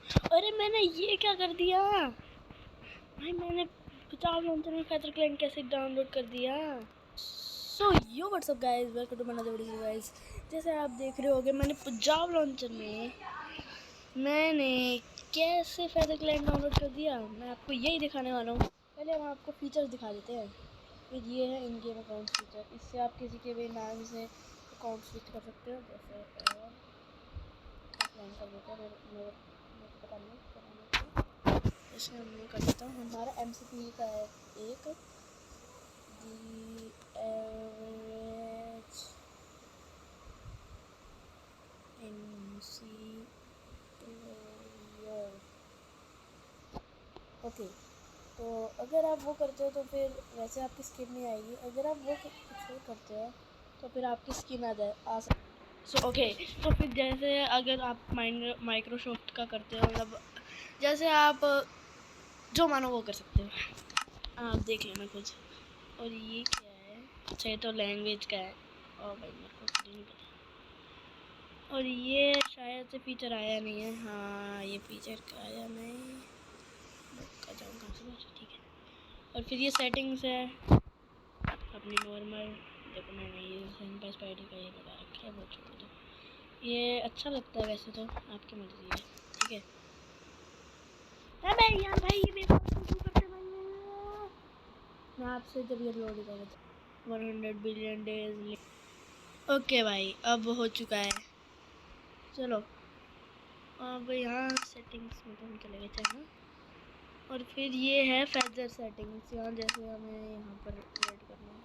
अरे मैंने ये क्या कर दिया भाई, मैंने 50 लॉन्चर में फेदर क्लाइंट कैसे डाउनलोड कर दिया। So yo WhatsApp guys, welcome to my another video guys. जैसे आप देख रहे होगे मैंने पंजाब लॉन्चर में मैंने कैसे फेदर क्लाइंट डाउनलोड कर दिया, मैं आपको यही दिखाने वाला हूँ। पहले हम आपको फीचर्स दिखा देते हैं। फिर ये है इन गेम अकाउंट फीचर, इससे आप किसी के भी नाम से अकाउंट स्विच कर सकते हो। जैसे कर देते हैं, मेरे पता नहीं, जैसे मैं कर देता हूँ। हमारा MCP का है एक the average MC player. Okay, तो अगर आप वो करते हो तो फिर वैसे आपकी स्किन नहीं आएगी। अगर आप वो कुछ और करते हो तो फिर आपकी स्किन आ सकती। सो ओके, तो फिर जैसे अगर आप माइक्रोसॉफ्ट का करते हो, मतलब जैसे आप जो मानो वो कर सकते हो। आप देख लेना कुछ। और ये क्या है? अच्छा, ये तो लैंग्वेज का है। और भाई मेरे को नहीं पता। और ये शायद से फीचर आया नहीं है। हाँ, ये फीचर का आया नहीं। ठीक है। और फिर ये सेटिंग्स है अपनी नॉर्मल। देखो मैंने ये सेंटर स्पाइडर का ये लगा रखा है, बहुत छोटा। तो ये अच्छा लगता है वैसे तो, आपकी मर्जी है। ठीक है। अबे यार भाई, ये करते भाई, मैं आपसे जब ये लोड कर था 100 बिलियन डेज। ओके भाई, अब हो चुका है। चलो अब यहाँ सेटिंग्स में तो हम चले गए चलना। और फिर ये है फेदर सेटिंग्स। यहाँ जैसे हमें यहाँ पर रेड करना है,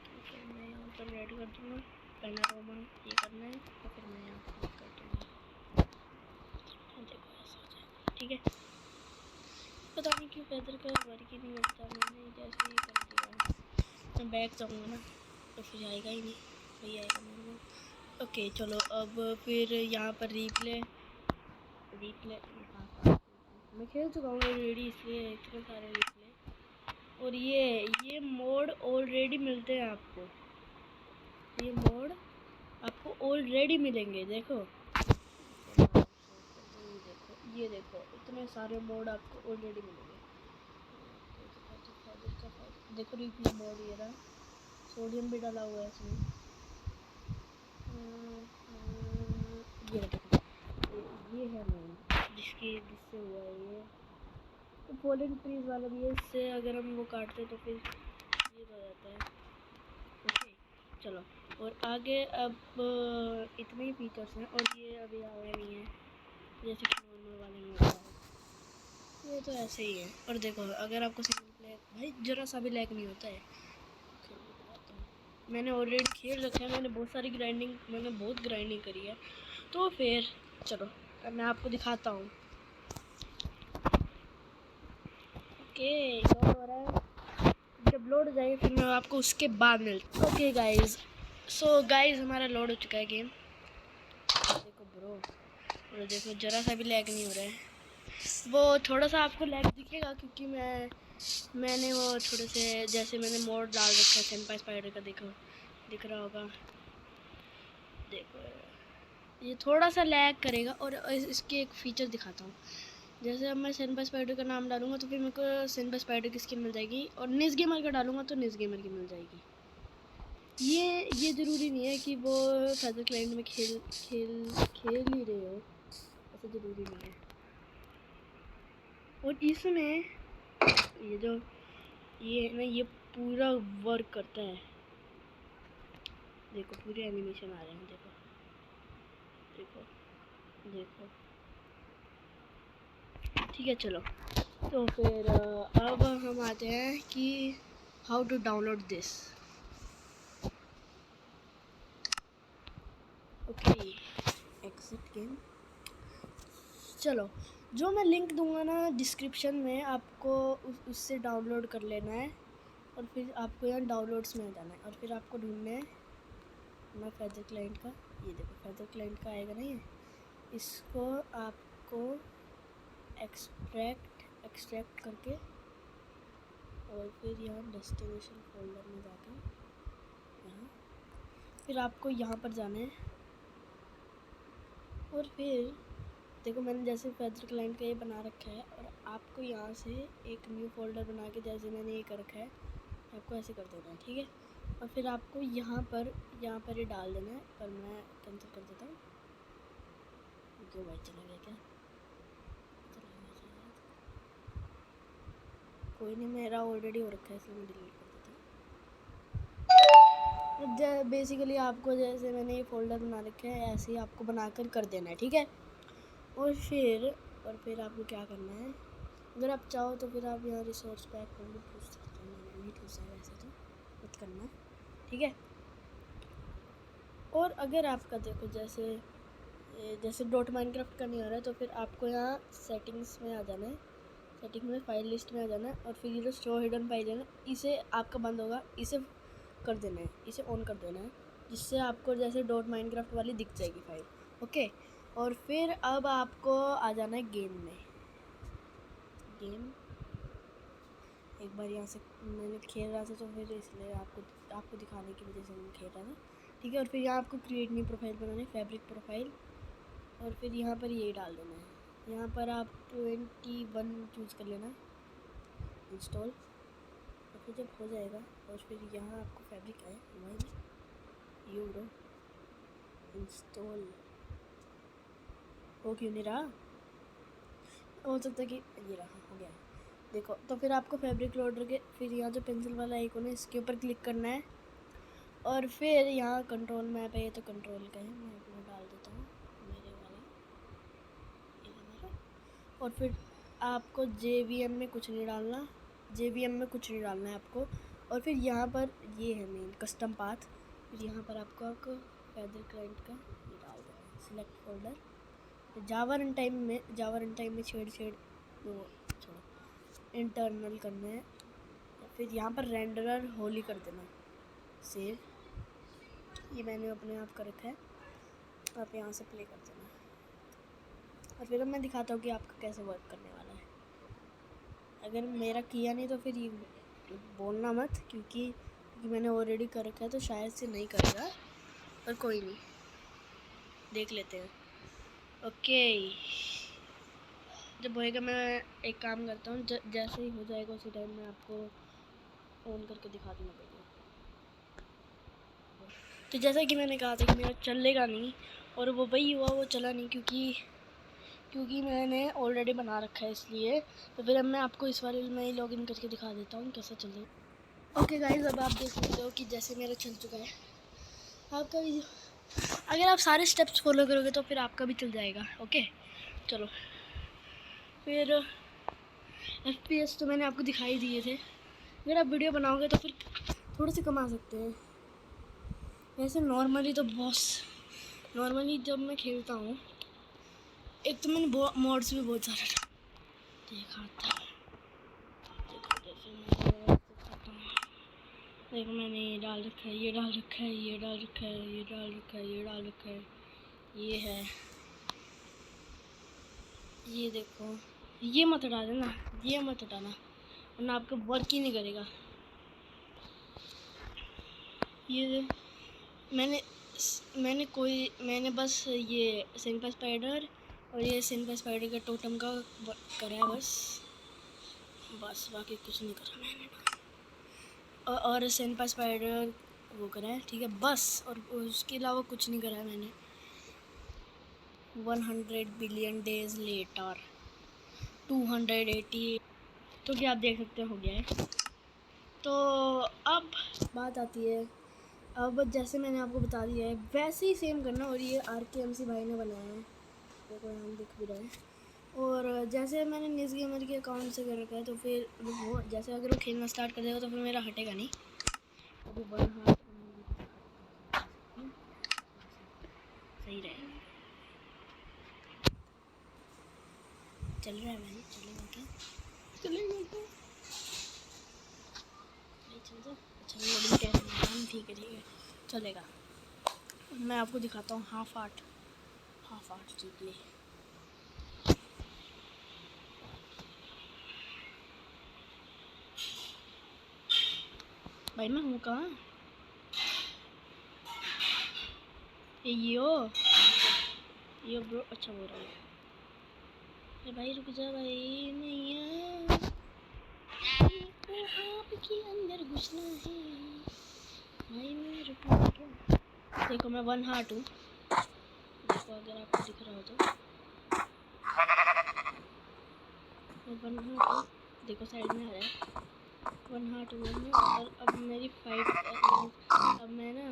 तो फिर मैं यहाँ पर रेड कर दूँगा। पैनारोमा ये करना है, तो फिर मैं यहाँ पर कर दूँगा। देखो ऐसा हो जाएगा, ठीक है। पता नहीं क्यों फेदर का वर्क ही नहीं करता। मैंने जैसे ही कर दिया, मैं बैक जाऊँगा ना तो फिर आएगा ही नहीं, वही आएगा मेरे को। ओके चलो, अब फिर यहाँ पर रिप्ले मैं खेल चुका हूँ ऑलरेडी, इसलिए इतने सारे रिप्ले। और ये मोड ऑलरेडी मिलते हैं आपको। ये मोड आपको ऑलरेडी मिलेंगे। देखो ये देखो इतने सारे मोड आपको ऑलरेडी मिलेंगे। देखो रिप्ले मोड ये रहा, सोडियम भी डाला हुआ है इसमें। ये देखो, ये है मेन जिससे हुआ है ये। तो पोलन ट्रीज वाला भी है, इससे अगर हम वो काटते तो फिर ये हो जाता है। ओके चलो, और आगे अब इतने ही फीचर्स हैं। और ये अभी आया नहीं है जैसे कि नॉर्मल वाले में होता है, ये तो ऐसे ही है। और देखो अगर आपको सिंगल प्लेयर भाई जरा सा भी लैग नहीं होता है। मैंने ऑलरेडी खेल रखा है, मैंने बहुत ग्राइंडिंग करी है। तो फिर चलो मैं आपको दिखाता हूँ। ओके लोड हो रहा है, जब लोड हो जाएगा फिर मैं आपको उसके बाद मिलता हूँ। ओके गाइज, सो गाइज हमारा लोड हो चुका है गेम। देखो ब्रो, और देखो जरा सा भी लैग नहीं हो रहा है। वो थोड़ा सा आपको लैग दिखेगा क्योंकि मैंने वो थोड़े से जैसे मैंने मोड डाल रखा है सेंपाई स्पाइडर का। देखो दिख रहा होगा, देखो ये थोड़ा सा लैग करेगा। और इसके एक फीचर दिखाता हूँ। जैसे अब मैं सेनपा स्पाइडर का नाम डालूंगा तो फिर मेरे को सेनपा स्पाइडर की स्किन मिल जाएगी, और निस गेमर का डालूंगा तो निस गेमर की मिल जाएगी। ये ज़रूरी नहीं है कि वो फेदर क्लाइंट में खेल ही रहे हो, ऐसा ज़रूरी नहीं है। और इसमें ये ना ये पूरा वर्क करता है। देखो पूरे एनिमेशन आ रहे हैं, देखो देखो देखो। ठीक है चलो, तो फिर अब हम आते हैं कि how to download this. Okay exit game. चलो, जो मैं लिंक दूंगा ना डिस्क्रिप्शन में, आपको उससे डाउनलोड कर लेना है। और फिर आपको यहाँ डाउनलोड्स में जाना है, और फिर आपको ढूंढना है ना फेदर क्लाइंट का। ये देखो फेदर क्लाइंट का आएगा ना ये, इसको आपको एक्सट्रैक्ट करके और फिर यहाँ डेस्टिनेशन फोल्डर में जाकर यहाँ फिर आपको यहाँ पर जाना है। और फिर देखो मैंने जैसे फेदर क्लाइंट का ये बना रखा है, और आपको यहाँ से एक न्यू फोल्डर बना के, जैसे मैंने ये कर रखा है, आपको ऐसे कर देना है, ठीक है। और फिर आपको यहाँ पर ये डाल देना है, पर मैं कैंसिल कर देता हूँ। क्यों भाई, चला गया क्या? चला गया शायद। कोई नहीं, मेरा ऑलरेडी हो रखा है, इसलिए मैं डिलीट कर देता हूँ। बेसिकली आपको जैसे मैंने ये फोल्डर बना रखा है, ऐसे ही आपको बनाकर कर देना है, ठीक है। और फिर आपको क्या करना है, अगर आप चाहो तो फिर आप यहाँ रिसोर्स पैक को भी पूछ सकते हो। मैंने नहीं पूछा है वैसे, तो मत करना, ठीक है। और अगर आपका देखो जैसे डॉट माइनक्राफ्ट का नहीं आ रहा है, तो फिर आपको यहाँ सेटिंग्स में आ जाना है, सेटिंग में फाइल लिस्ट में आ जाना है, और फिर ये जो शो हिडन फाइल है ना, इसे आपका बंद होगा, इसे कर देना है, इसे ऑन कर देना है, जिससे आपको जैसे डॉट माइनक्राफ्ट वाली दिख जाएगी फाइल, ओके। और फिर अब आपको आ जाना है गेम में। गेम एक बार यहाँ से मैंने खेल रहा था, तो फिर इसलिए आपको दिखाने की वजह से मैं खेल रहा था, ठीक है। और फिर यहाँ आपको क्रिएट न्यू प्रोफाइल बनाना है, फैब्रिक प्रोफाइल, और फिर यहाँ पर ये डाल देना है। यहाँ पर आप 21 चूज़ कर लेना, इंस्टॉल। और फिर जब हो जाएगा, और फिर यहाँ आपको फैब्रिक है यूरो इंस्टॉल हो क्यों नहीं रहा, हो सकता है कि ये रहा, हो गया। देखो, तो फिर आपको फैब्रिक लोडर के फिर यहाँ जो पेंसिल वाला आइकॉन है, इसके ऊपर क्लिक करना है, और फिर यहाँ कंट्रोल मैप है, ये तो कंट्रोल का है, मैं अपना डाल देता हूँ, मेरे वाला ये मेरा। और फिर आपको JVM में कुछ नहीं डालना, JVM में कुछ नहीं डालना है आपको। और फिर यहाँ पर ये है मेन कस्टम पाथ, फिर यहाँ पर आपको फेदर क्लाइंट का ये डाल देना है, सिलेक्ट फोल्डर। जावा रन टाइम में छेड़ वो छोड़ो, इंटरनल करना है। फिर यहाँ पर रेंडरर होली कर देना, सेव। ये मैंने अपने आप कर रखा है, आप यहाँ से प्ले कर देना। और फिर अब मैं दिखाता हूँ कि आपका कैसे वर्क करने वाला है। अगर मेरा किया नहीं तो फिर ये बोलना मत, क्योंकि मैंने ऑलरेडी कर रखा है, तो शायद से नहीं करेगा, पर कोई नहीं, देख लेते हैं। ओके, जब होएगा मैं एक काम करता हूँ, जैसे ही हो जाएगा उसी टाइम मैं आपको ऑन करके दिखा दूँगा वीडियो। तो जैसा कि मैंने कहा था कि मेरा चलेगा नहीं, और वो वही हुआ, वो चला नहीं, क्योंकि मैंने ऑलरेडी बना रखा है, इसलिए। तो फिर अब मैं आपको इस वाले में ही लॉगिन करके दिखा देता हूँ कैसा चल रहा है। ओके गाइस, अब आप देख सकते हो कि जैसे मेरा चल चुका है। आपका भी अगर आप सारे स्टेप्स फॉलो करोगे तो फिर आपका भी चल जाएगा, ओके। चलो, फिर FPS तो मैंने आपको दिखाई दिए थे। अगर आप वीडियो बनाओगे तो फिर थोड़े से कमा सकते हैं। वैसे नॉर्मली जब मैं खेलता हूँ, एक तो मैंने मोड्स भी बहुत सारे देखा था। देखो मैंने ये डाल रखा है, ये डाल रखा है, ये डाल रखा है, ये डाल रखा है, ये डाल रखा है, ये है, ये देखो। ये मत हटा देना, ये मत हटाना, वरना आपका वर्क ही नहीं करेगा। ये मैंने बस ये सिंपल स्पाइडर और ये सिंपल स्पाइडर का टोटम का करा है, बस बाकी कुछ नहीं करा मैंने। और सिंपल स्पाइडर वो करा है, ठीक है, बस। और उसके अलावा कुछ नहीं करा है मैंने। 100 बिलियन डेज लेटर 280, तो क्या आप देख सकते हो गया है। तो अब बात आती है, अब जैसे मैंने आपको बता दिया है वैसे ही सेम करना। और ये RKMC भाई ने बनाया है, देखो यहाँ दिख भी रहा है। और जैसे मैंने निज गेमर के अकाउंट से कर रखा है, तो फिर वो जैसे अगर वो खेलना स्टार्ट कर देगा तो फिर मेरा हटेगा नहीं। अभी वन हाथ सही रहेगा, चल रहा है भाई, चलेगा क्या? चलेगा क्या? अच्छा लोडिंग कैसे, ठीक है चलेगा। मैं आपको दिखाता हूँ हाफ आर्ट जीपी। भाई मैं हूँ कहाँ? यो ब्रो, अच्छा बोल रहा है। अरे भाई रुक जा भाई, नहीं को आपके अंदर घुसना है भाई, मैं रुकूंगा क्या? देखो मैं 1 हार्ट हूँ, देखो अगर आपको दिख रहा हो तो मैं 1 हार्ट हूँ, देखो साइड में आ रहा है 1 हार्ट हूँ। और अब मेरी फाइट, अब मैं ना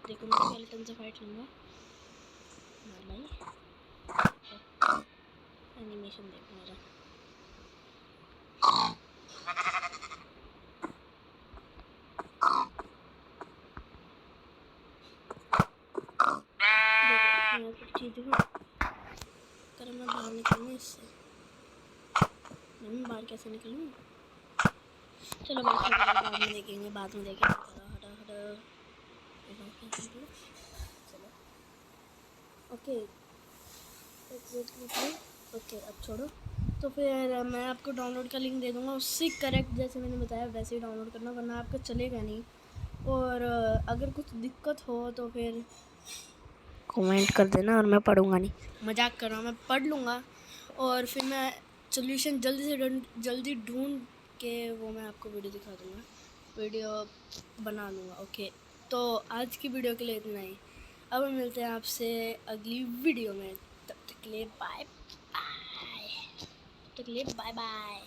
देखो मैं स्केलेटन से फाइट लूँगा। मार भाई, एनिमेशन देखो मेरा। देखो मैं कुछ चीज़ हूँ, अगर मैं बाहर निकलूँ इससे, मैं बाहर कैसे निकलूँ? चलो बाद में देखेंगे, बाद में देखेंगे। चलो हटा हटा, चलो ओके ओके अब छोड़ो। तो फिर मैं आपको डाउनलोड का लिंक दे दूँगा, उससे करेक्ट जैसे मैंने बताया वैसे ही डाउनलोड करना, वरना आपका चलेगा नहीं। और अगर कुछ दिक्कत हो तो फिर कमेंट कर देना, और मैं पढ़ूँगा नहीं, मजाक कर रहा हूँ, मैं पढ़ लूँगा और फिर मैं सोल्यूशन जल्दी से जल्दी ढूंढ के वो मैं आपको वीडियो दिखा दूँगा, वीडियो बना लूँगा। ओके तो आज की वीडियो के लिए इतना ही, अब हम मिलते हैं आपसे अगली वीडियो में, तब तक के लिए बाय बाय, तब तक के लिए बाय बाय।